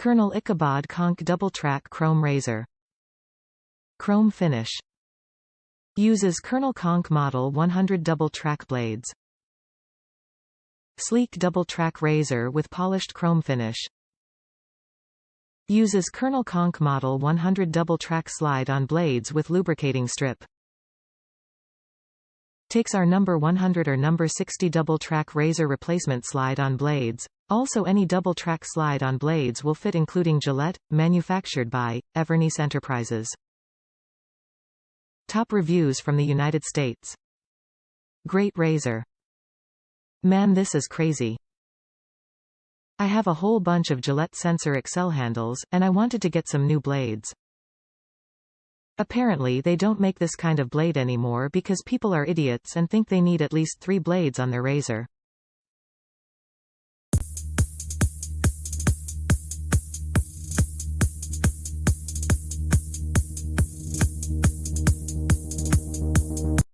Colonel Ichabod Conk double-track chrome razor. Chrome finish. Uses Colonel Conk Model 100 double-track blades. Sleek double-track razor with polished chrome finish. Uses Colonel Conk Model 100 double-track slide-on blades with lubricating strip. Takes our number 100 or number 60 double-track razor replacement slide-on blades. Also any double-track slide-on blades will fit, including Gillette, manufactured by Evernice Enterprises. Top reviews from the United States. Great razor. Man, this is crazy. I have a whole bunch of Gillete Sensor Excel handles, and I wanted to get some new blades. Apparently they don't make this kind of blade anymore because people are idiots and think they need at least 3 blades on their razor.